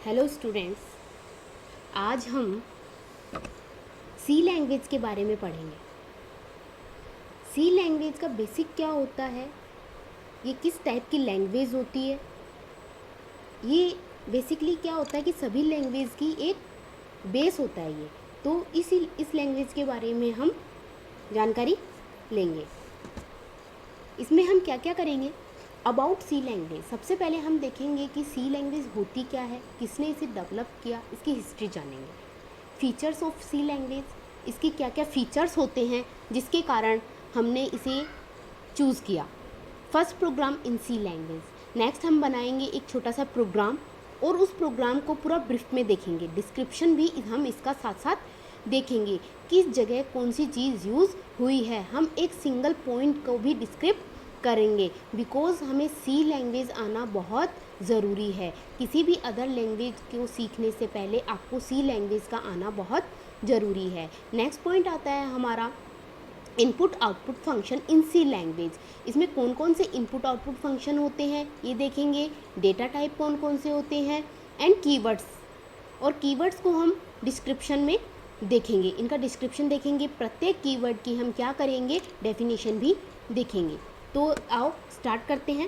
Hello students, आज हम सी language के बारे में पढ़ेंगे। सी लैंग्वेज का बेसिक क्या होता है, ये किस टाइप की लैंग्वेज होती है। ये बेसिकली क्या होता है कि सभी लैंग्वेज की एक बेस होता है ये। तो इस लैंग्वेज के बारे में हम जानकारी लेंगे। इसमें हम क्या क्या करेंगे। अबाउट सी लैंग्वेज, सबसे पहले हम देखेंगे कि सी लैंग्वेज होती क्या है, किसने इसे डेवलप किया, इसकी हिस्ट्री जानेंगे। फीचर्स ऑफ सी लैंग्वेज, इसके क्या क्या फीचर्स होते हैं जिसके कारण हमने इसे चूज़ किया। फर्स्ट प्रोग्राम इन सी लैंग्वेज, नेक्स्ट हम बनाएंगे एक छोटा सा प्रोग्राम और उस प्रोग्राम को पूरा ब्रीफ में देखेंगे। डिस्क्रिप्शन भी हम इसका साथ साथ देखेंगे, किस जगह कौन सी चीज़ यूज़ हुई है। हम एक सिंगल पॉइंट को भी डिस्क्रिप्ट करेंगे बिकॉज़ हमें सी लैंग्वेज आना बहुत ज़रूरी है। किसी भी अदर लैंग्वेज को सीखने से पहले आपको सी लैंग्वेज का आना बहुत ज़रूरी है। नेक्स्ट पॉइंट आता है हमारा input output function in C language. इसमें कौन कौन से इनपुट आउटपुट फंक्शन होते हैं ये देखेंगे। डेटा टाइप कौन कौन से होते हैं एंड कीवर्ड्स, और कीवर्ड्स को हम डिस्क्रिप्शन में देखेंगे, इनका डिस्क्रिप्शन देखेंगे। प्रत्येक कीवर्ड की हम क्या करेंगे, डेफिनेशन भी देखेंगे। तो आओ स्टार्ट करते हैं।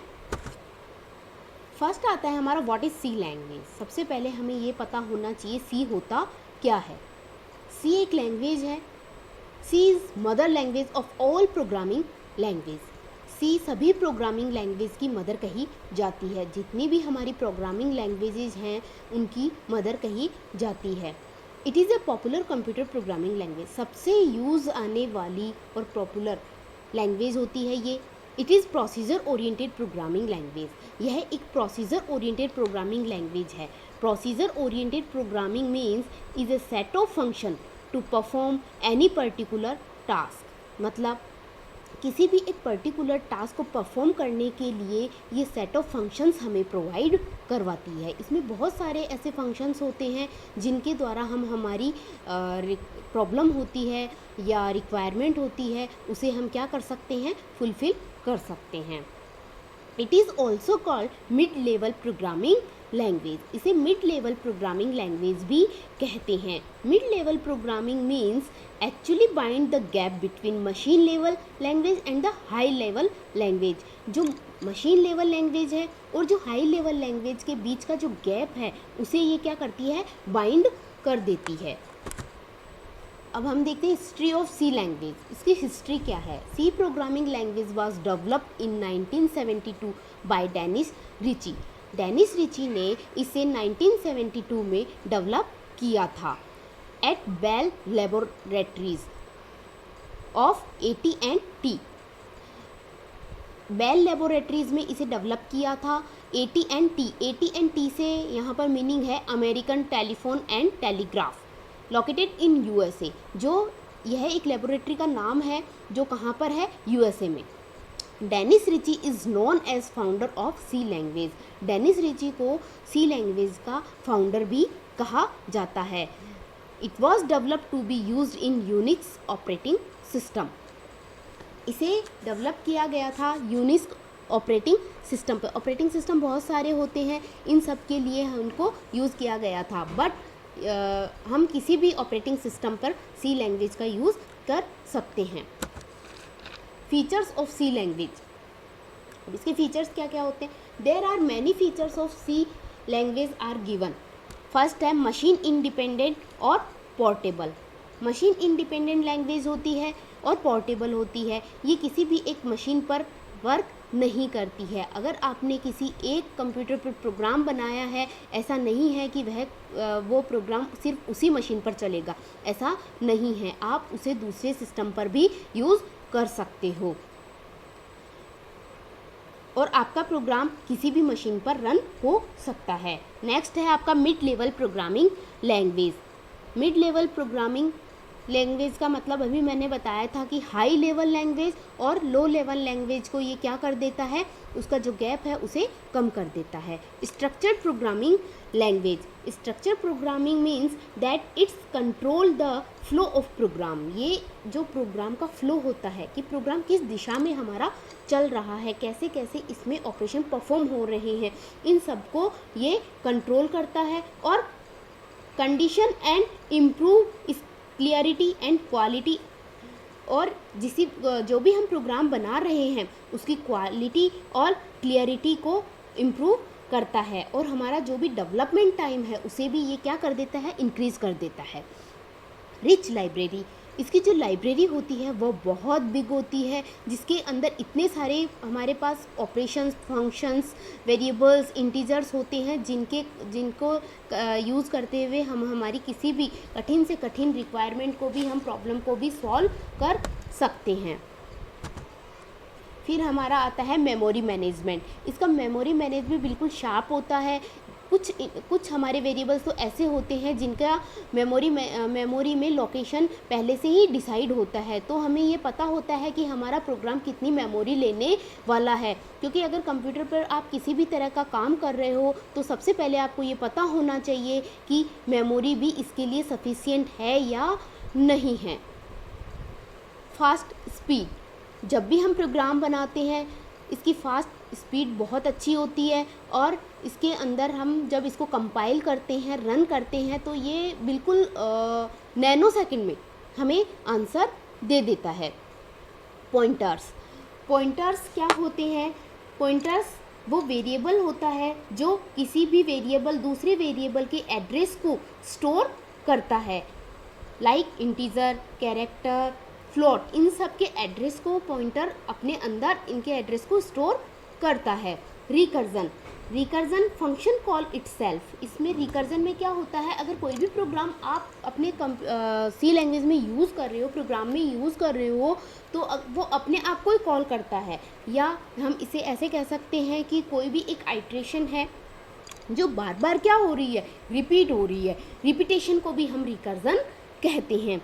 फर्स्ट आता है हमारा व्हाट इज़ सी लैंग्वेज। सबसे पहले हमें ये पता होना चाहिए सी होता क्या है। सी एक लैंग्वेज है। C is mother language of all programming language. C सभी प्रोग्रामिंग लैंग्वेज की मदर कही जाती है। जितनी भी हमारी प्रोग्रामिंग लैंग्वेजेज हैं उनकी मदर कही जाती है। It is a popular computer programming language, सबसे यूज़ आने वाली और पॉपुलर लैंग्वेज होती है ये। It is procedure oriented programming language, यह एक प्रोसीजर ओरिएंटेड प्रोग्रामिंग लैंग्वेज है। Procedure oriented programming means is a set of function to perform any particular task. मतलब किसी भी एक पर्टिकुलर टास्क को परफॉर्म करने के लिए ये सेट ऑफ फंक्शंस हमें प्रोवाइड करवाती है। इसमें बहुत सारे ऐसे फंक्शंस होते हैं जिनके द्वारा हम हमारी प्रॉब्लम होती है या रिक्वायरमेंट होती है उसे हम क्या कर सकते हैं, फुलफ़िल कर सकते हैं। It is also called mid level programming language, इसे मिड लेवल प्रोग्रामिंग लैंग्वेज भी कहते हैं। Mid level programming means actually bind the gap between machine level language and the high level language. जो मशीन लेवल लैंग्वेज है और जो high level language के बीच का जो गैप है उसे ये क्या करती है, बाइंड कर देती है। अब हम देखते हैं हिस्ट्री ऑफ सी लैंग्वेज। इसकी हिस्ट्री क्या है। C programming language was developed in 1972 by Dennis Ritchie. Dennis Ritchie ने इसे 1972 में डेवलप किया था at Bell laboratories of AT&T। Bell laboratories में इसे डेवलप किया था। AT&T से यहाँ पर मीनिंग है American telephone and telegraph, located in USA। जो यह एक लेबोरेटरी का नाम है जो कहाँ पर है, USA में। Dennis Ritchie is known as founder of C language. Dennis Ritchie को सी लैंग्वेज का फाउंडर भी कहा जाता है। It was develop to be use in Unix operating system. इसे डेवलप किया गया था यूनिक्स ऑपरेटिंग सिस्टम पर। ऑपरेटिंग सिस्टम बहुत सारे होते हैं, इन सब के लिए उनको यूज़ किया गया था, बट हम किसी भी ऑपरेटिंग सिस्टम पर सी लैंग्वेज का यूज़ कर सकते हैं। फीचर्स ऑफ सी लैंग्वेज, इसके फीचर्स क्या क्या होते हैं। There are many features of C language are given. First है मशीन इंडिपेंडेंट और पोर्टेबल। मशीन इंडिपेंडेंट लैंग्वेज होती है और पोर्टेबल होती है। ये किसी भी एक मशीन पर वर्क नहीं करती है। अगर आपने किसी एक कंप्यूटर पर प्रोग्राम बनाया है, ऐसा नहीं है कि वो प्रोग्राम सिर्फ उसी मशीन पर चलेगा, ऐसा नहीं है। आप उसे दूसरे सिस्टम पर भी यूज़ कर सकते हो और आपका प्रोग्राम किसी भी मशीन पर रन हो सकता है। नेक्स्ट है आपका mid level programming language. Mid level programming language का मतलब अभी मैंने बताया था कि हाई लेवल लैंग्वेज और लो लेवल लैंग्वेज को ये क्या कर देता है, उसका जो गैप है उसे कम कर देता है। Structured programming language, structure programming means that it's control the flow of program. ये जो प्रोग्राम का फ्लो होता है कि प्रोग्राम किस दिशा में हमारा चल रहा है, कैसे कैसे इसमें ऑपरेशन परफॉर्म हो रहे हैं, इन सबको ये कंट्रोल करता है और condition and improve clarity and quality, और जो भी हम प्रोग्राम बना रहे हैं उसकी क्वालिटी और क्लियरिटी को इम्प्रूव करता है, और हमारा जो भी डेवलपमेंट टाइम है उसे भी ये क्या कर देता है, इंक्रीज़ कर देता है। रिच लाइब्रेरी, इसकी जो लाइब्रेरी होती है वो बहुत बिग होती है, जिसके अंदर इतने सारे हमारे पास ऑपरेशंस, फंक्शंस, वेरिएबल्स, इंटीजर्स होते हैं जिनको यूज़ करते हुए हम हमारी किसी भी कठिन से कठिन रिक्वायरमेंट को भी, हम प्रॉब्लम को भी सॉल्व कर सकते हैं। फिर हमारा आता है मेमोरी मैनेजमेंट। इसका मेमोरी मैनेजमेंट बिल्कुल शार्प होता है। कुछ हमारे वेरिएबल्स तो ऐसे होते हैं जिनका मेमोरी में लोकेशन पहले से ही डिसाइड होता है, तो हमें ये पता होता है कि हमारा प्रोग्राम कितनी मेमोरी लेने वाला है। क्योंकि अगर कंप्यूटर पर आप किसी भी तरह का काम कर रहे हो तो सबसे पहले आपको ये पता होना चाहिए कि मेमोरी भी इसके लिए सफिशिएंट है या नहीं है। फास्ट स्पीड, जब भी हम प्रोग्राम बनाते हैं इसकी फास्ट स्पीड बहुत अच्छी होती है, और इसके अंदर हम जब इसको कंपाइल करते हैं, रन करते हैं, तो ये बिल्कुल नैनो सेकंड में हमें आंसर दे देता है। पॉइंटर्स क्या होते हैं? पॉइंटर्स वो वेरिएबल होता है जो किसी भी वेरिएबल दूसरे वेरिएबल के एड्रेस को स्टोर करता है, लाइक इंटीजर, कैरेक्टर, फ्लोट, इन सब के एड्रेस को पॉइंटर अपने अंदर इनके एड्रेस को स्टोर करता है। रिकर्जन फंक्शन कॉल इटसेल्फ, इसमें रिकर्जन में क्या होता है, अगर कोई भी प्रोग्राम आप अपने सी लैंग्वेज में यूज़ कर रहे हो, प्रोग्राम में यूज़ कर रहे हो, तो वो अपने आप को ही कॉल करता है। या हम इसे ऐसे कह सकते हैं कि कोई भी एक आइट्रेशन है जो बार बार क्या हो रही है, रिपीट हो रही है, रिपीटेशन को भी हम रिकर्जन कहते हैं।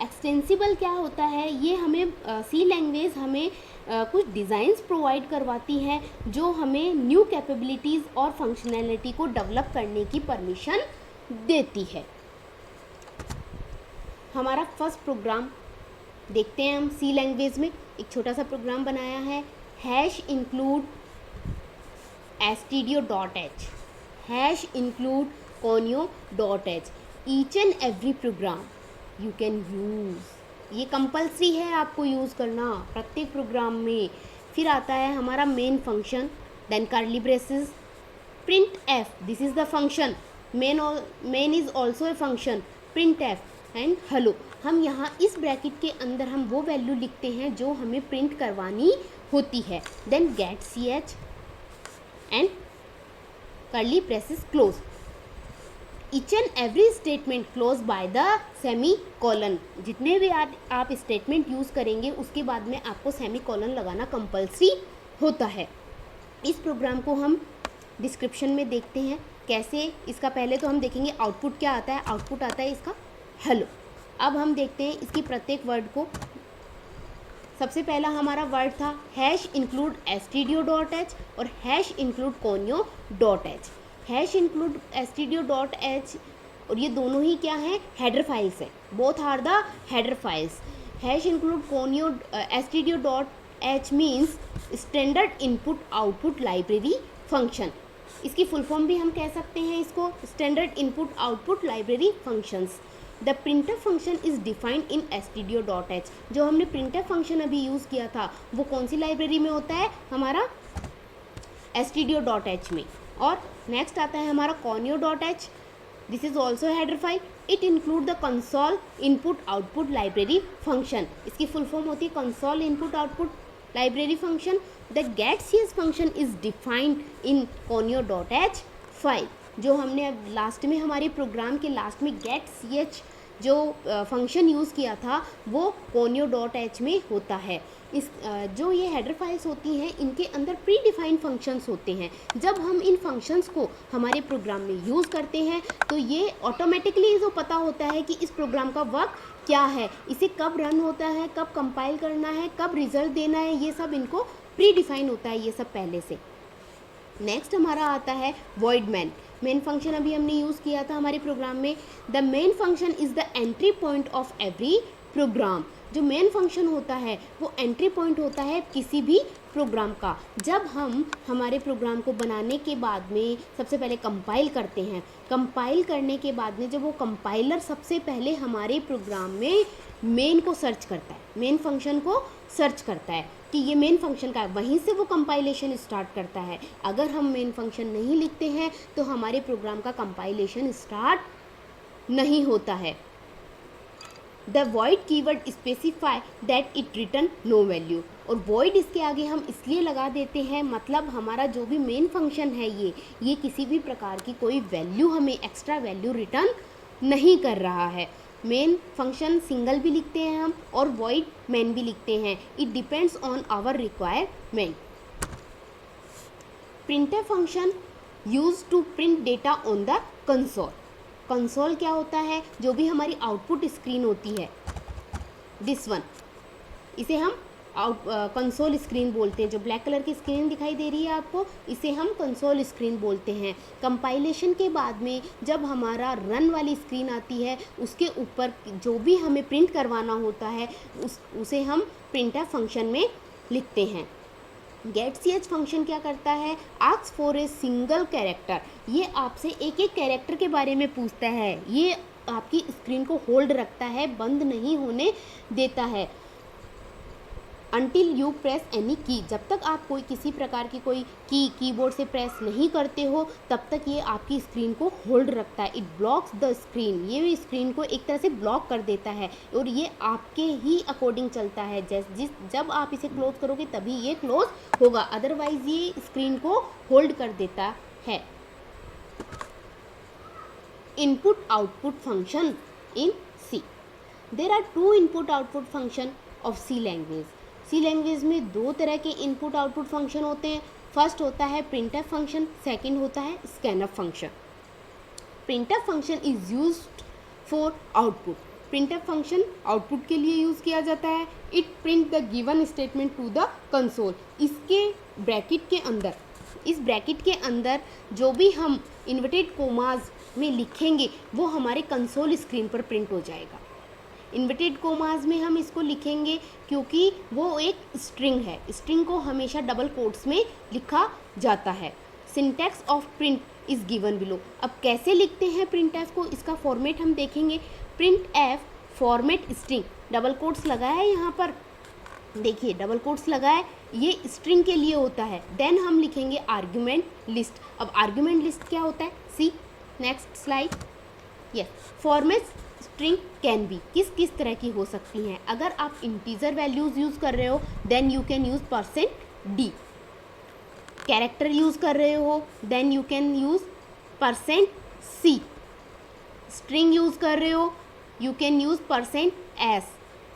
एक्सटेंसिबल क्या होता है, ये हमें सी लैंग्वेज हमें कुछ डिज़ाइंस प्रोवाइड करवाती है जो हमें न्यू कैपेबिलिटीज़ और फंक्शनैलिटी को डेवलप करने की परमिशन देती है। हमारा फर्स्ट प्रोग्राम देखते हैं हम सी लैंग्वेज में। एक छोटा सा प्रोग्राम बनाया है, #include stdio.h, #include conio.h। Each and every programme you can use, ये कंपल्सरी है आपको यूज़ करना प्रत्येक प्रोग्राम में। फिर आता है हमारा main function, then curly braces, printf, this is the function, main is also a function, printf and hello. हम यहाँ इस ब्रैकेट के अंदर हम वो वैल्यू लिखते हैं जो हमें प्रिंट करवानी होती है। Then get ch and curly braces close, each and every statement close by the semicolon. जितने भी आप स्टेटमेंट यूज़ करेंगे उसके बाद में आपको सेमी कॉलन लगाना कंपल्सरी होता है। इस प्रोग्राम को हम डिस्क्रिप्शन में देखते हैं कैसे। इसका पहले तो हम देखेंगे आउटपुट क्या आता है। आउटपुट आता है इसका हेलो। अब हम देखते हैं इसकी प्रत्येक वर्ड को। सबसे पहला हमारा वर्ड था #include stdio.h और #include conio.h। #include stdio.h और ये दोनों ही क्या हैं, हेडर फाइल्स हैं, both are the header files. #include conio stdio.h means standard input output library function. इसकी फुल फॉर्म भी हम कह सकते हैं इसको, standard input output library functions. The printer function is defined in stdio.h। जो हमने प्रिंटर फंक्शन अभी यूज़ किया था वो कौन सी लाइब्रेरी में होता है, हमारा stdio.h में। और नेक्स्ट आता है हमारा conio.h, this is also header file. It include the console input output library function. इसकी फुल फॉर्म होती है console input output library function. The getcs function is defined in conio.h file. जो हमने अब लास्ट में हमारे प्रोग्राम के last में getch जो फंक्शन यूज़ किया था वो conio डॉट एच में होता है। इस जो ये हेडर फाइल्स होती हैं इनके अंदर प्री डिफाइंड फंक्शंस होते हैं। जब हम इन फंक्शंस को हमारे प्रोग्राम में यूज़ करते हैं तो ये ऑटोमेटिकली जो पता होता है कि इस प्रोग्राम का वर्क क्या है, इसे कब रन होता है, कब कंपाइल करना है, कब रिजल्ट देना है, ये सब इनको प्री डिफाइन होता है ये सब पहले से। नेक्स्ट हमारा आता है वॉइड मैन। मेन फंक्शन अभी हमने यूज़ किया था हमारे प्रोग्राम में। The main function is the entry point of every programme. जो मेन फंक्शन होता है वो एंट्री पॉइंट होता है किसी भी प्रोग्राम का। जब हम हमारे प्रोग्राम को बनाने के बाद में सबसे पहले कंपाइल करते हैं, कंपाइल करने के बाद में जब वो कंपाइलर सबसे पहले हमारे प्रोग्राम में मेन को सर्च करता है, मेन फंक्शन को सर्च करता है कि ये मेन फंक्शन का है, वहीं से वो कंपाइलेशन स्टार्ट करता है। अगर हम मेन फंक्शन नहीं लिखते हैं तो हमारे प्रोग्राम का कंपाइलेशन स्टार्ट नहीं होता है। The void keyword specify that it return no value. और वॉइड इसके आगे हम इसलिए लगा देते हैं, मतलब हमारा जो भी मेन फंक्शन है ये किसी भी प्रकार की कोई वैल्यू, हमें एक्स्ट्रा वैल्यू रिटर्न नहीं कर रहा है। मेन फंक्शन सिंगल भी लिखते हैं हम और वॉइड मैन भी लिखते हैं। It depends on our requirement. Printf function use to print data on the console. Console क्या होता है? जो भी हमारी आउटपुट स्क्रीन होती है, दिस वन, इसे हम कंसोल स्क्रीन बोलते हैं। जो ब्लैक कलर की स्क्रीन दिखाई दे रही है आपको, इसे हम कंसोल स्क्रीन बोलते हैं। कंपाइलेशन के बाद में जब हमारा रन वाली स्क्रीन आती है, उसके ऊपर जो भी हमें प्रिंट करवाना होता है उसे हम प्रिंटफ फंक्शन में लिखते हैं। getch फंक्शन क्या करता है? Ask for a single character. ये आपसे एक एक कैरेक्टर के बारे में पूछता है। ये आपकी स्क्रीन को होल्ड रखता है, बंद नहीं होने देता है। until you press any key, जब तक आप कोई किसी प्रकार की कोई कीबोर्ड से प्रेस नहीं करते हो तब तक ये आपकी स्क्रीन को होल्ड रखता है। इट ब्लॉक्स द स्क्रीन, ये स्क्रीन को एक तरह से ब्लॉक कर देता है और ये आपके ही अकॉर्डिंग चलता है। जब आप इसे क्लोज करोगे तभी ये क्लोज होगा, अदरवाइज ये स्क्रीन को होल्ड कर देता है। Input output function in C. There are two input output function of C language. C language में दो तरह के इनपुट आउटपुट फंक्शन होते हैं। फर्स्ट होता है प्रिंटफ फंक्शन, सेकंड होता है scanf function. Printf function is used for output. Printf function output के लिए यूज़ किया जाता है। It print the given statement to the console. इसके ब्रैकेट के अंदर, इस ब्रैकेट के अंदर जो भी हम इन्वर्टेड कोमाज में लिखेंगे वो हमारे कंसोल स्क्रीन पर प्रिंट हो जाएगा। इन्वर्टेड कोमाज में हम इसको लिखेंगे क्योंकि वो एक स्ट्रिंग है। स्ट्रिंग को हमेशा डबल कोट्स में लिखा जाता है। Syntax of print is given below. अब कैसे लिखते हैं प्रिंट एफ को, इसका फॉर्मेट हम देखेंगे। Print F format string, double quotes लगा है यहाँ पर, देखिए डबल कोट्स लगा है, ये स्ट्रिंग के लिए होता है। देन हम लिखेंगे आर्ग्यूमेंट लिस्ट। अब आर्ग्यूमेंट लिस्ट क्या होता है? See next slide. Yes, format string can be, किस किस तरह की हो सकती हैं। अगर आप इंटीजर वैल्यूज़ यूज़ कर रहे हो then you can use %d। Character use कर रहे हो then you can use %c। String use कर रहे हो you can use %s।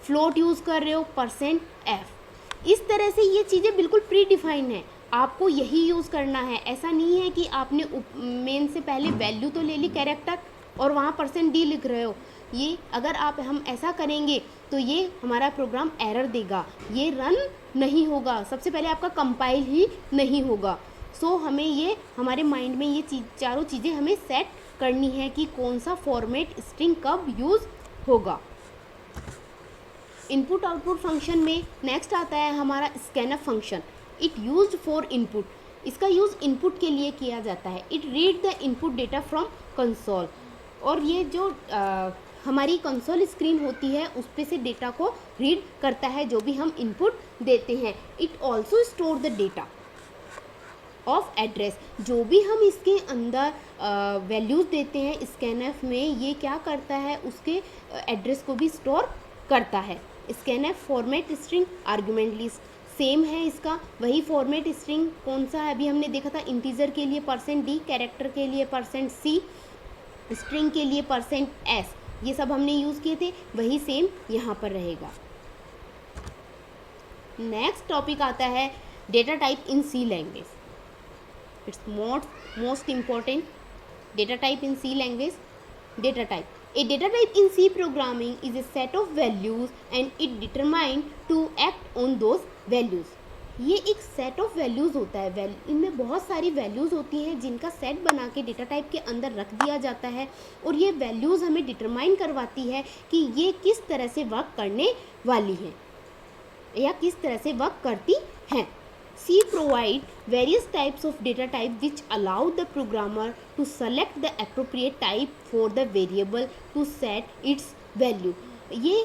Float use कर रहे हो %f। इस तरह से ये चीज़ें बिल्कुल प्री डिफाइन है, आपको यही यूज़ करना है। ऐसा नहीं है कि आपने मेन से पहले वैल्यू तो ले ली कैरेक्टर और वहाँ %d लिख रहे हो। ये अगर हम ऐसा करेंगे तो ये हमारा प्रोग्राम एरर देगा, ये रन नहीं होगा, सबसे पहले आपका कंपाइल ही नहीं होगा। सो हमें ये हमारे माइंड में ये चारों चीज़ें हमें सेट करनी है कि कौन सा फॉर्मेट स्ट्रिंग कब यूज़ होगा। इनपुट आउटपुट फंक्शन में नेक्स्ट आता है हमारा scanf function. It used for input. इसका यूज़ इनपुट के लिए किया जाता है। It read the input data from console. और ये जो हमारी कंसोल स्क्रीन होती है उस पे से डेटा को रीड करता है जो भी हम इनपुट देते हैं। It also store the data of address. जो भी हम इसके अंदर वैल्यूज़ देते हैं स्कैनफ में, ये क्या करता है, उसके एड्रेस को भी स्टोर करता है। Scanf format string argument list same है इसका, वही फॉर्मेट स्ट्रिंग कौन सा है अभी हमने देखा था, इंटीजर के लिए %d, कैरेक्टर के लिए %c, स्ट्रिंग के लिए %s। ये सब हमने यूज़ किए थे, वही सेम यहाँ पर रहेगा। नेक्स्ट टॉपिक आता है data type in C language. It's most important. Data type in C language. Data type, a data type in C programming is a set of values and it determined to act on those values। ये एक set of values होता है। इनमें बहुत सारी values होती हैं जिनका सेट बना के डेटा टाइप के अंदर रख दिया जाता है, और ये वैल्यूज़ हमें डिटरमाइन करवाती है कि ये किस तरह से वर्क करने वाली हैं या किस तरह से वर्क करती हैं। C provide various types of data type which allow the programmer to select the appropriate type for the variable to set its value। ये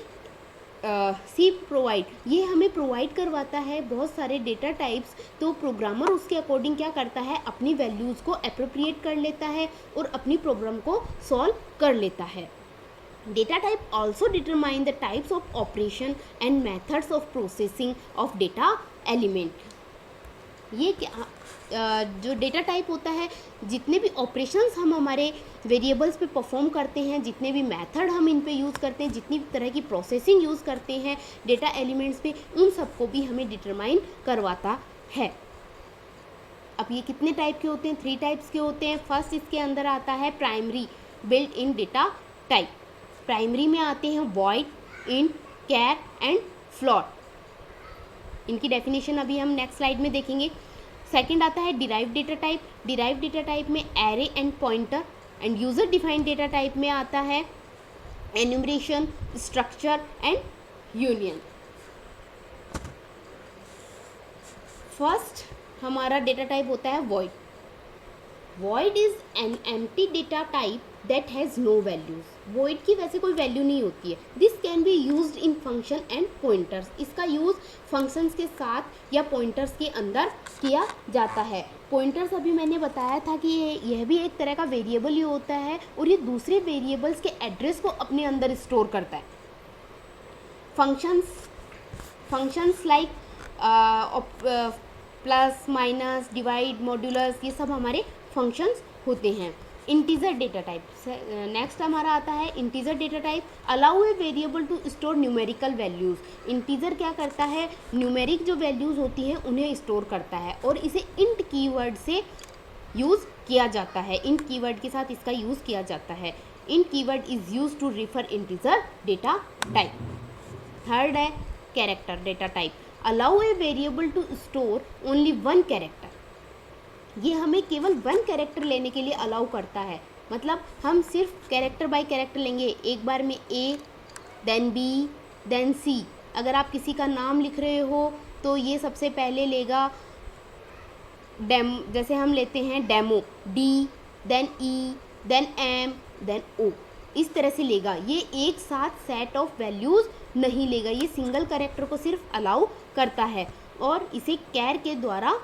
C provide, ये हमें प्रोवाइड करवाता है बहुत सारे डेटा टाइप्स, तो प्रोग्रामर उसके अकॉर्डिंग क्या करता है, अपनी वैल्यूज़ को अप्रोप्रिएट कर लेता है और अपनी प्रॉब्लम को सॉल्व कर लेता है। Data type also determine the types of operation and methods of processing of data element। ये क्या जो डेटा टाइप होता है, जितने भी ऑपरेशंस हम हमारे वेरिएबल्स पे परफॉर्म करते हैं, जितने भी मेथड हम इन पे यूज़ करते हैं, जितनी भी तरह की प्रोसेसिंग यूज़ करते हैं डेटा एलिमेंट्स पे, उन सबको भी हमें डिटरमाइन करवाता है। अब ये कितने टाइप के होते हैं, 3 टाइप्स के होते हैं। फर्स्ट इसके अंदर आता है primary built in data type. Primary में आते हैं void, int, char and float. इनकी डेफिनेशन अभी हम नेक्स्ट स्लाइड में देखेंगे। सेकंड आता है derive data type. Derive data type में array and pointer. And user defined data type में आता है enumeration, structure and union. First हमारा डेटा टाइप होता है void. Void is an empty data type that has no values. Void की वैसे कोई वैल्यू नहीं होती है। This can be used in function and pointers. इसका यूज़ फंक्शंस के साथ या पॉइंटर्स के अंदर किया जाता है। पॉइंटर्स अभी मैंने बताया था कि यह भी एक तरह का वेरिएबल ही होता है और ये दूसरे वेरिएबल्स के एड्रेस को अपने अंदर स्टोर करता है। Functions like plus, minus, divide, modulus, ये सब हमारे फंक्शंस होते हैं। इंटीजर डेटा टाइप, नेक्स्ट हमारा आता है integer data type. Allow a variable to store numerical values. Integer क्या करता है, न्यूमेरिक जो वैल्यूज़ होती हैं उन्हें स्टोर करता है और इसे इंट कीवर्ड से यूज़ किया जाता है। इंट कीवर्ड के साथ इसका यूज़ किया जाता है। Int keyword is use to refer integer data type. Third है character data type. Allow a variable to store only 1 character. ये हमें केवल 1 कैरेक्टर लेने के लिए अलाउ करता है। मतलब हम सिर्फ कैरेक्टर बाय कैरेक्टर लेंगे, एक बार में ए, देन बी, देन सी। अगर आप किसी का नाम लिख रहे हो तो ये सबसे पहले लेगा जैसे हम लेते हैं डेमो, डी, देन ई, देन एम, देन ओ, इस तरह से लेगा। ये एक साथ सेट ऑफ वैल्यूज़ नहीं लेगा, ये सिंगल कैरेक्टर को सिर्फ अलाउ करता है और इसे कैर के द्वारा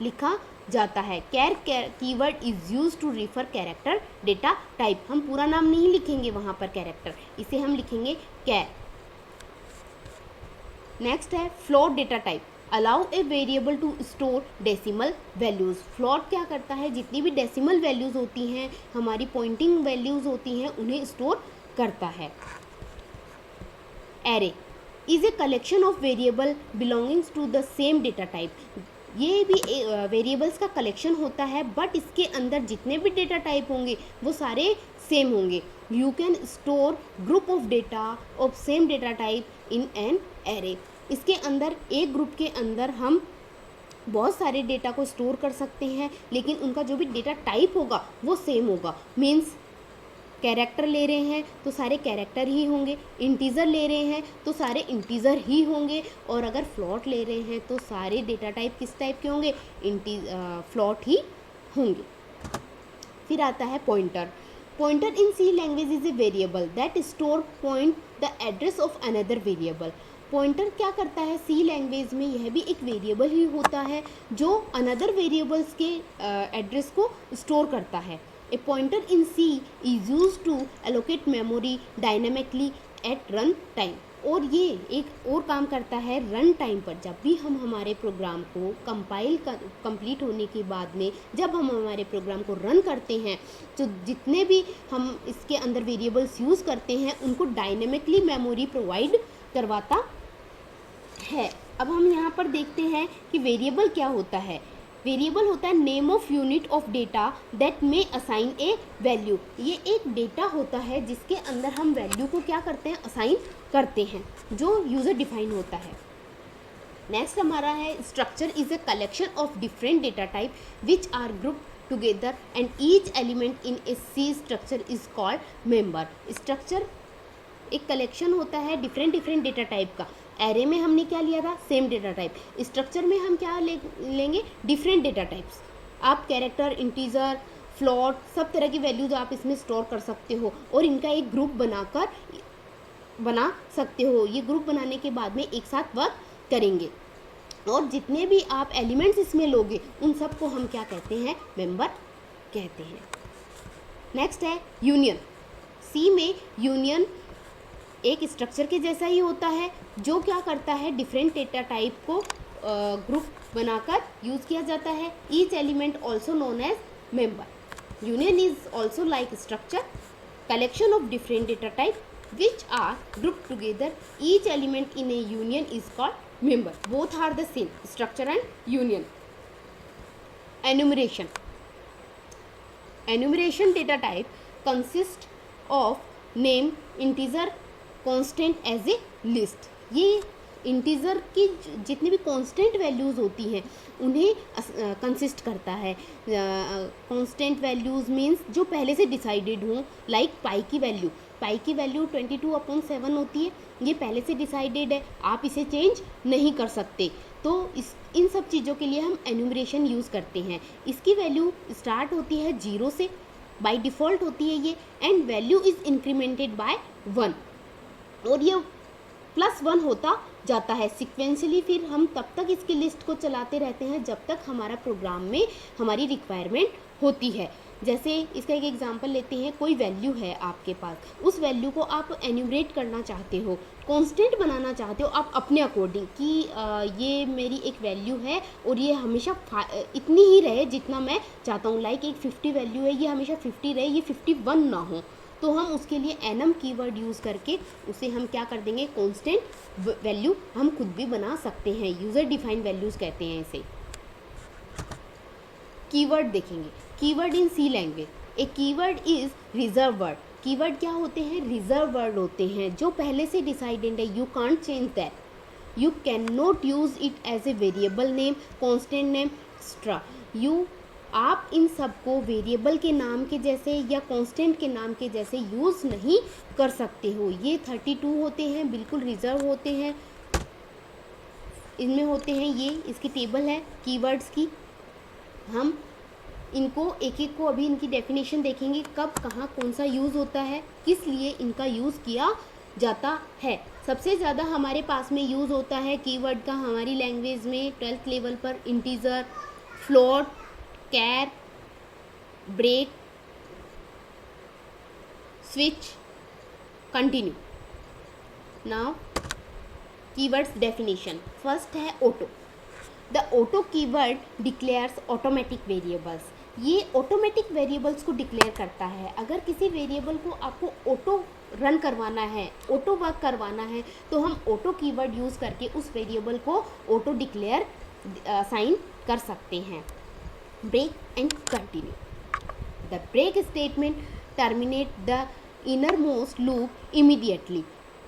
लिखा जाता है। Char keyword is use to refer character data type. हम पूरा नाम नहीं लिखेंगे वहाँ पर कैरेक्टर, इसे हम लिखेंगे कैर। नेक्स्ट है float data type. Allow a variable to store decimal values. Float क्या करता है, जितनी भी डेसिमल वैल्यूज़ होती हैं, हमारी पॉइंटिंग वैल्यूज़ होती हैं, उन्हें स्टोर करता है। Array is a collection of variable belongings to the same data type. ये भी वेरिएबल्स का कलेक्शन होता है, बट इसके अंदर जितने भी डेटा टाइप होंगे वो सारे सेम होंगे। You can store group of data of same data type in an array. इसके अंदर एक ग्रुप के अंदर हम बहुत सारे डेटा को स्टोर कर सकते हैं, लेकिन उनका जो भी डेटा टाइप होगा वो सेम होगा। मीन्स कैरेक्टर ले रहे हैं तो सारे कैरेक्टर ही होंगे, इंटीज़र ले रहे हैं तो सारे इंटीज़र ही होंगे, और अगर फ्लॉट ले रहे हैं तो सारे डेटा टाइप किस टाइप के होंगे, फ्लॉट ही होंगे। फिर आता है pointer. Pointer in C language is a variable that store point the address of another variable. Pointer क्या करता है, सी लैंग्वेज में यह भी एक वेरिएबल ही होता है जो अनदर वेरिएबल्स के एड्रेस को स्टोर करता है। A pointer in C is used to allocate memory dynamically at run time। और ये एक और काम करता है रन टाइम पर। जब भी हम हमारे प्रोग्राम को कंप्लीट होने के बाद में जब हम हमारे प्रोग्राम को रन करते हैं तो जितने भी हम इसके अंदर वेरिएबल्स यूज़ करते हैं उनको डायनेमिकली मेमोरी प्रोवाइड करवाता है। अब हम यहाँ पर देखते हैं कि वेरिएबल क्या होता है। वेरिएबल होता है name of unit of data that में असाइन ए वैल्यू। ये एक डेटा होता है जिसके अंदर हम वैल्यू को क्या करते हैं, असाइन करते हैं, जो यूज़र डिफाइन होता है। नेक्स्ट हमारा है structure is a collection of different data type which are group together and each element in a C structure is called member. Structure एक कलेक्शन होता है डिफरेंट डेटा टाइप का। एरे में हमने क्या लिया था, सेम डेटा टाइप। स्ट्रक्चर में हम क्या लेंगे, डिफरेंट डेटा टाइप्स। आप कैरेक्टर, इंटीजर, फ्लोट, सब तरह की वैल्यूज आप इसमें स्टोर कर सकते हो और इनका एक ग्रुप बना सकते हो। ये ग्रुप बनाने के बाद में एक साथ वर्क करेंगे और जितने भी आप एलिमेंट्स इसमें लोगे उन सबको हम क्या कहते हैं, मेंबर कहते हैं। नेक्स्ट है यूनियन। सी में यूनियन एक स्ट्रक्चर के जैसा ही होता है जो क्या करता है, डिफरेंट डेटा टाइप को ग्रुप बनाकर यूज़ किया जाता है। Each element also known as member. Union is also like structure collection of different data type which are grouped together. Each element in a union is called member. Both are the same, structure and union. Enumeration. Enumeration data type consists of name, integer, constant as a list. ये integer की जितनी भी constant values होती हैं उन्हें consist करता है। Constant values means जो पहले से डिसाइडेड हों, लाइक पाई की वैल्यू 22/7 होती है, ये पहले से डिसाइडेड है, आप इसे चेंज नहीं कर सकते। तो इन सब चीज़ों के लिए हम एन्यूमरेशन यूज़ करते हैं। इसकी वैल्यू स्टार्ट होती है 0 से, बाय डिफ़ॉल्ट होती है ये, and value is incremented by 1 और ये +1 होता जाता है सिक्वेंशली। फिर हम तब तक इसकी लिस्ट को चलाते रहते हैं जब तक हमारा प्रोग्राम में हमारी रिक्वायरमेंट होती है। जैसे इसका एक एग्जांपल लेते हैं, कोई वैल्यू है आपके पास, उस वैल्यू को आप एन्यूमरेट करना चाहते हो, कांस्टेंट बनाना चाहते हो आप अपने अकॉर्डिंग कि ये मेरी एक वैल्यू है और ये हमेशा इतनी ही रहे जितना मैं चाहता हूँ। लाइक एक 50 वैल्यू है, ये हमेशा 50 रहे, ये 51 ना हो, तो हम उसके लिए एनम कीवर्ड यूज़ करके उसे हम क्या कर देंगे, कांस्टेंट वैल्यू हम खुद भी बना सकते हैं। यूज़र डिफाइंड वैल्यूज़ कहते हैं इसे। कीवर्ड देखेंगे, keyword in C language. A keyword is reserve word. Keyword क्या होते हैं, रिजर्व वर्ड होते हैं जो पहले से डिसाइडेड है। You can't change that, you can not use it as a variable name, constant name, extra. आप इन सबको वेरिएबल के नाम के जैसे या कांस्टेंट के नाम के जैसे यूज़ नहीं कर सकते हो। ये 32 होते हैं, बिल्कुल रिजर्व होते हैं। इनमें होते हैं, ये इसकी टेबल है कीवर्ड्स की। हम इनको एक एक को अभी इनकी डेफिनेशन देखेंगे, कब कहाँ कौन सा यूज़ होता है, किस लिए इनका यूज़ किया जाता है। सबसे ज़्यादा हमारे पास में यूज़ होता है कीवर्ड का हमारी लैंग्वेज में 12th लेवल पर integer, float, char, break, switch, continue. Now keywords definition. First है auto. The auto keyword declares automatic variables. ये ऑटोमेटिक वेरिएबल्स को डिक्लेयर करता है। अगर किसी वेरिएबल को आपको ऑटो रन करवाना है, ऑटो वर्क करवाना है, तो हम ऑटो कीवर्ड यूज़ करके उस वेरिएबल को ऑटो डिक्लेयर साइन कर सकते हैं। Break and continue. The break statement terminate the inner most loop immediately.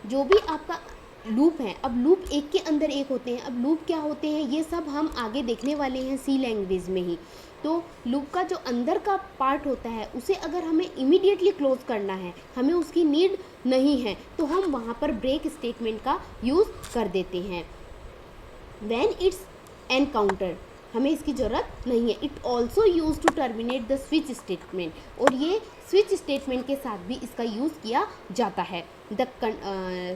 जो भी आपका लूप है, अब लूप एक के अंदर एक होते हैं। अब लूप क्या होते हैं ये सब हम आगे देखने वाले हैं सी लैंग्वेज में ही। तो लूप का जो अंदर का पार्ट होता है उसे अगर हमें इमीडिएटली क्लोज करना है, हमें उसकी नीड नहीं है, तो हम वहाँ पर ब्रेक स्टेटमेंट का यूज़ कर देते हैं। व्हेन इट्स एनकाउंटर, हमें इसकी ज़रूरत नहीं है। It also use to terminate the switch statement, और ये स्विच स्टेटमेंट के साथ भी इसका यूज़ किया जाता है। द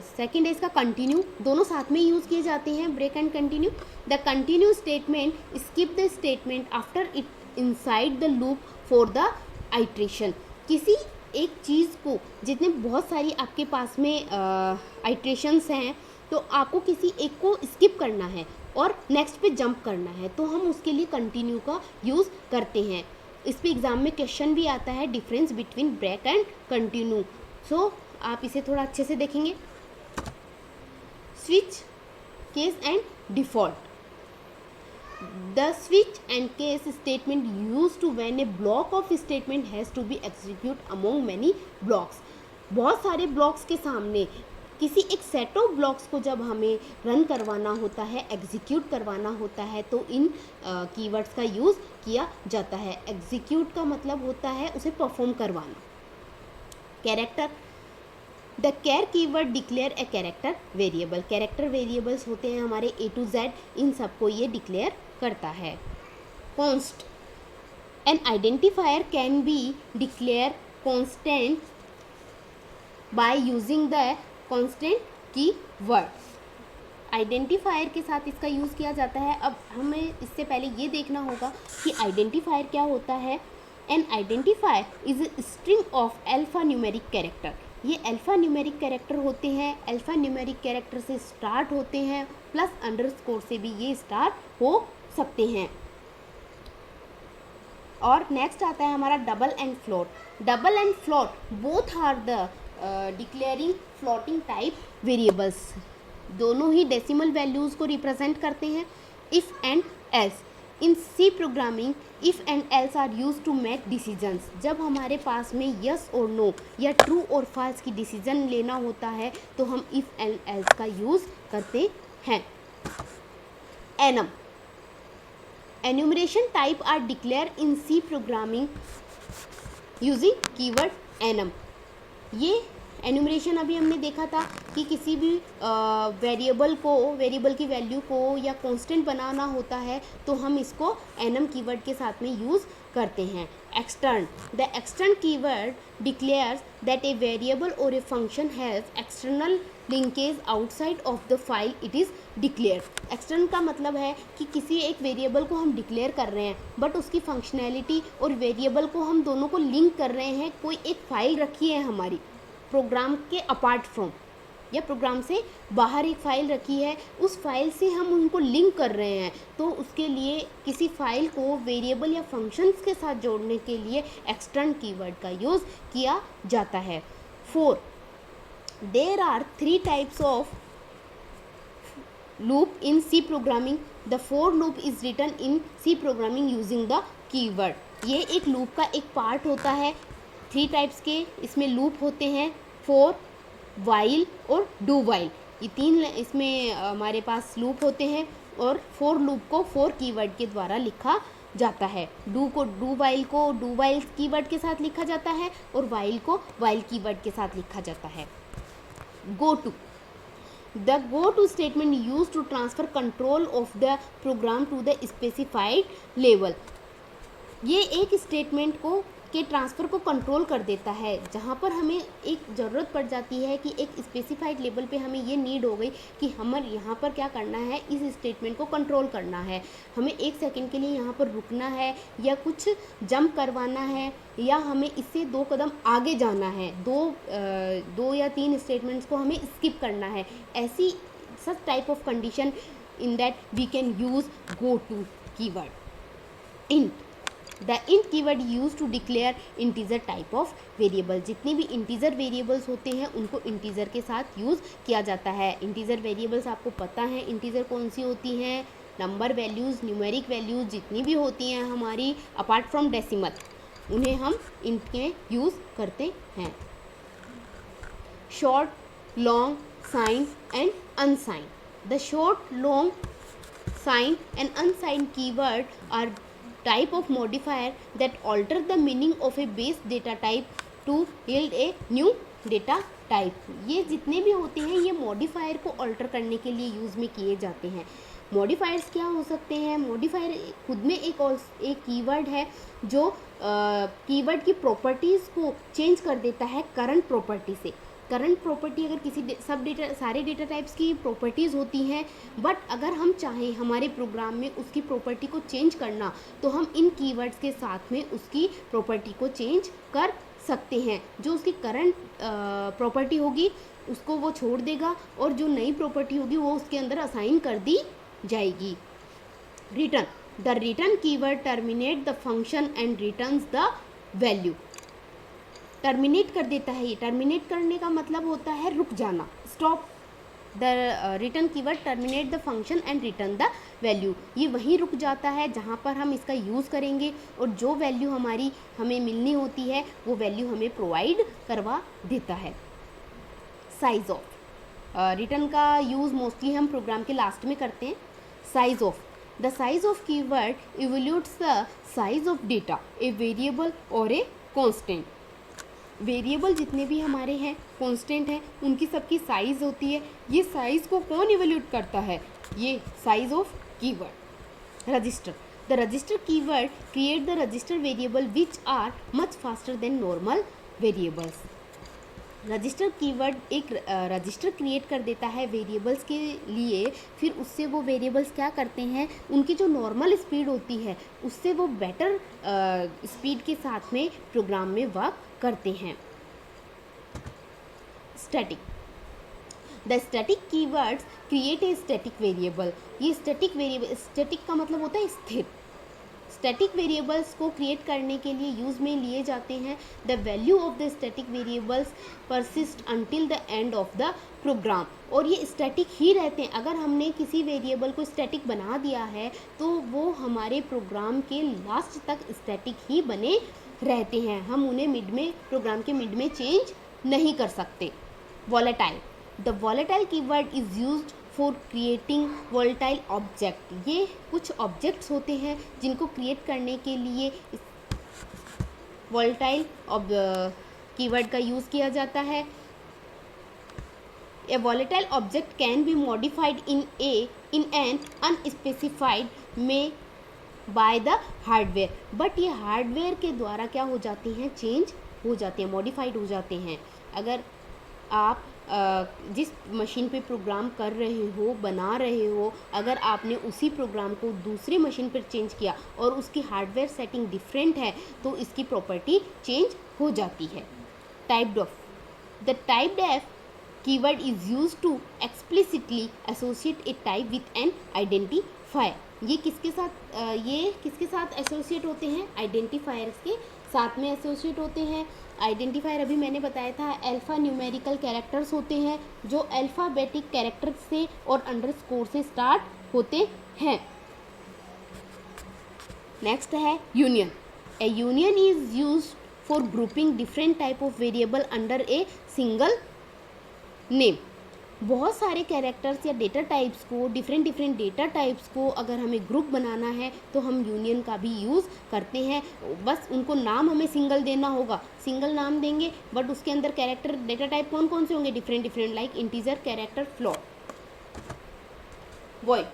सेकेंड है इसका कंटिन्यू, दोनों साथ में यूज़ किए जाते हैं, break and continue. The continue statement skip the statement after it inside the loop for the iteration. किसी एक चीज़ को जितने बहुत सारी आपके पास में आइट्रेशंस हैं, तो आपको किसी एक को स्किप करना है और नेक्स्ट पे जंप करना है, तो हम उसके लिए कंटिन्यू का यूज़ करते हैं। इस पे एग्ज़ाम में क्वेश्चन भी आता है, difference between break and continue. So आप इसे थोड़ा अच्छे से देखेंगे। Switch case and default. The switch and case statement used to when a block of statement has to be executed among many blocks। बहुत सारे ब्लॉक्स के सामने किसी एक सेट ऑफ ब्लॉक्स को जब हमें रन करवाना होता है, एग्जीक्यूट करवाना होता है, तो इन कीवर्ड्स का यूज़ किया जाता है। एग्जीक्यूट का मतलब होता है उसे परफॉर्म करवाना। Character, the char keyword declare a character variable. Character variables होते हैं हमारे A to Z, इन सबको ये डिक्लेयर करता है। Const, N identifier can be declare constant by using the constant की वर्ड। आइडेंटिफायर के साथ इसका यूज़ किया जाता है। अब हमें इससे पहले ये देखना होगा कि आइडेंटिफायर क्या होता है। N identifier is a string of alpha numeric character. ये अल्फ़ा न्यूमेरिक कैरेक्टर होते हैं, अल्फ़ा न्यूमेरिक कैरेक्टर से स्टार्ट होते हैं, प्लस अंडरस्कोर से भी ये स्टार्ट हो सकते हैं। और नेक्स्ट आता है हमारा double and float. Double and float both are the declaring floating type variables. दोनों ही डेसिमल वैल्यूज़ को रिप्रेजेंट करते हैं। If and else, in C programming if and else are use to make decisions. जब हमारे पास में यस और no या ट्रू और फॉल्स की डिसीजन लेना होता है, तो हम इफ़ एंड एल्स का यूज़ करते हैं। Enum, enumeration type are declare in C programming using keyword enum. ये एन्यूमरेशन अभी हमने देखा था कि किसी भी वेरिएबल की वैल्यू को या कांस्टेंट बनाना होता है, तो हम इसको एनम कीवर्ड के साथ में यूज़ करते हैं। Extern, the extern keyword declares that a variable और a function has external linkage outside of the file it is declare. Extern का मतलब है कि किसी एक वेरिएबल को हम डिक्लेयर कर रहे हैं, बट उसकी फंक्शनैलिटी और वेरिएबल को हम दोनों को लिंक कर रहे हैं। कोई एक फ़ाइल रखी है हमारी प्रोग्राम के अपार्ट फ्रॉम, या प्रोग्राम से बाहर एक फ़ाइल रखी है, उस फाइल से हम उनको लिंक कर रहे हैं, तो उसके लिए किसी फाइल को वेरिएबल या फंक्शंस के साथ जोड़ने के लिए एक्सटर्न कीवर्ड का यूज़ किया जाता है। 4, there are 3 types of loop in C programming. The for loop is written in C programming using the keyword. ये एक लूप का एक पार्ट होता है। 3 टाइप्स के इसमें लूप होते हैं, फॉर, वाइल और डू वाइल। ये 3 इसमें हमारे पास लूप होते हैं, और फॉर लूप को फॉर कीवर्ड के द्वारा लिखा जाता है। डू वाइल कीवर्ड के साथ लिखा जाता है, और वाइल को वाइल कीवर्ड के साथ लिखा जाता है। Go to, the go to statement use to transfer control of the program to the specified level. ये एक स्टेटमेंट को के ट्रांसफ़र को कंट्रोल कर देता है, जहाँ पर हमें एक ज़रूरत पड़ जाती है कि एक स्पेसिफाइड लेवल पे हमें ये नीड हो गई कि हमें यहाँ पर क्या करना है, इस स्टेटमेंट को कंट्रोल करना है, हमें 1 सेकंड के लिए यहाँ पर रुकना है, या कुछ जंप करवाना है, या हमें इससे 2 कदम आगे जाना है, 2 या 3 स्टेटमेंट्स को हमें स्किप करना है। ऐसी such type of condition in that we can use go to keyword. Int, the int keyword use to declare integer type of variable. जितने भी इंटीजर वेरिएबल्स होते हैं उनको इंटीजर के साथ यूज़ किया जाता है। इंटीजर वेरिएबल्स आपको पता है इंटीजर कौन सी होती हैं, नंबर वैल्यूज़, न्यूमेरिक वैल्यूज़ जितनी भी होती हैं हमारी अपार्ट फ्रॉम डेसिमल, उन्हें हम इंट में यूज़ करते हैं। Short, long, sign and unsign. The short, long, sign and unsign keyword are type of modifier that alter the meaning of a base data type to yield a new data type। ये जितने भी होते हैं ये modifier को alter करने के लिए यूज़ में किए जाते हैं। मॉडिफायर्स क्या हो सकते हैं? मॉडिफायर खुद में एक कीवर्ड है जो कीवर्ड की प्रॉपर्टीज़ को चेंज कर देता है करंट प्रॉपर्टी से। करंट प्रॉपर्टी अगर किसी सारे डेटा टाइप्स की प्रॉपर्टीज़ होती हैं, बट अगर हम चाहें हमारे प्रोग्राम में उसकी प्रॉपर्टी को चेंज करना, तो हम इन कीवर्ड्स के साथ में उसकी प्रॉपर्टी को चेंज कर सकते हैं। जो उसकी करंट प्रॉपर्टी होगी उसको वो छोड़ देगा और जो नई प्रॉपर्टी होगी वो उसके अंदर असाइन कर दी जाएगी। Return, the return keyword terminate the function and returns the value. Terminate कर देता है, ये टर्मिनेट करने का मतलब होता है रुक जाना, stop. The return keyword terminate the function and return the value, ये वहीं रुक जाता है जहाँ पर हम इसका यूज़ करेंगे और जो वैल्यू हमें मिलनी होती है वो वैल्यू हमें प्रोवाइड करवा देता है। साइज ऑफ, रिटर्न का यूज़ मोस्टली हम प्रोग्राम के लास्ट में करते हैं। Size of, the size of keyword evaluates the size of data, a variable और ए कांस्टेंट। वेरिएबल जितने भी हमारे हैं, कांस्टेंट हैं, उनकी सबकी साइज़ होती है। ये साइज़ को कौन इवैल्यूएट करता है? ये size of keyword. Register, the register keyword create the register variable which are much faster than normal variables. Register keyword एक रजिस्टर क्रिएट कर देता है वेरिएबल्स के लिए, फिर उससे वो वेरिएबल्स क्या करते हैं, उनकी जो नॉर्मल स्पीड होती है उससे वो बेटर स्पीड के साथ में प्रोग्राम में वर्क करते हैं। Static, the static keywords create a static variable. ये स्टैटिक वेरिएबल, स्टैटिक का मतलब होता है स्थिर। स्टैटिक वेरिएबल्स को क्रिएट करने के लिए यूज़ में लिए जाते हैं। The value of the static variables persist until the end of the program, और ये स्टैटिक ही रहते हैं। अगर हमने किसी वेरिएबल को स्टैटिक बना दिया है तो वो हमारे प्रोग्राम के लास्ट तक स्टैटिक ही बने रहते हैं, हम उन्हें मिड में, प्रोग्राम के मिड में चेंज नहीं कर सकते। Volatile, the volatile keyword is used for creating volatile object. ये कुछ ऑब्जेक्ट्स होते हैं जिनको क्रिएट करने के लिए वॉलेटाइल कीवर्ड का यूज़ किया जाता है। ए volatile object can be modified in an unspecified में बाय द हार्डवेयर, बट ये हार्डवेयर के द्वारा क्या हो जाते हैं, चेंज हो जाते हैं, मॉडिफाइड हो जाते हैं। अगर आप जिस मशीन पे प्रोग्राम कर रहे हो, बना रहे हो, अगर आपने उसी प्रोग्राम को दूसरी मशीन पर चेंज किया और उसकी हार्डवेयर सेटिंग डिफरेंट है तो इसकी प्रॉपर्टी चेंज हो जाती है। Typedef, the typedef keyword is used to explicitly associate a type with an identifier. ये किसके साथ एसोसिएट होते हैं? आइडेंटिफायर्स के साथ में एसोसिएट होते हैं। आइडेंटिफायर अभी मैंने बताया था अल्फ़ा न्यूमेरिकल कैरेक्टर्स होते हैं जो अल्फ़ाबेटिक कैरेक्टर्स से और अंडरस्कोर से स्टार्ट होते हैं। नेक्स्ट है union. A union is used for grouping different type of variable under a single name. बहुत सारे कैरेक्टर्स या डेटा टाइप्स को, डिफरेंट डेटा टाइप्स को अगर हमें ग्रुप बनाना है तो हम यूनियन का भी यूज़ करते हैं। बस उनको नाम हमें सिंगल देना होगा, सिंगल नाम देंगे, बट उसके अंदर कैरेक्टर डेटा टाइप कौन कौन से होंगे? Different, like integer, character, float. Void,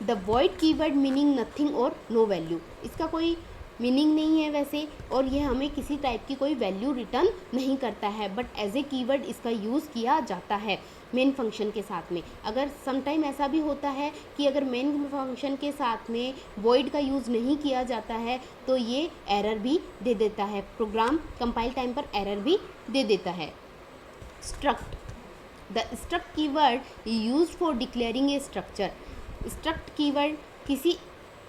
the void keyword meaning nothing और नो वैल्यू। इसका कोई मीनिंग नहीं है वैसे, और यह हमें किसी टाइप की कोई वैल्यू रिटर्न नहीं करता है, बट एज ए कीवर्ड इसका यूज़ किया जाता है मेन फंक्शन के साथ में। अगर समटाइम ऐसा भी होता है कि अगर मेन फंक्शन के साथ में वॉइड का यूज़ नहीं किया जाता है तो ये एरर भी दे देता है, प्रोग्राम कंपाइल टाइम पर एरर भी दे देता है। Struct, the struct keyword used for declaring a structure. Struct keyword किसी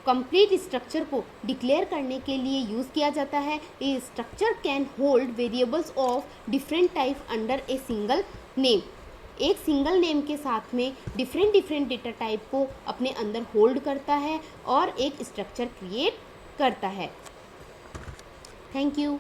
कंप्लीट स्ट्रक्चर को डिक्लेयर करने के लिए यूज़ किया जाता है। A structure can hold variables of different type under a single name. एक सिंगल नेम के साथ में डिफरेंट डेटा टाइप को अपने अंदर होल्ड करता है और एक स्ट्रक्चर क्रिएट करता है। Thank you.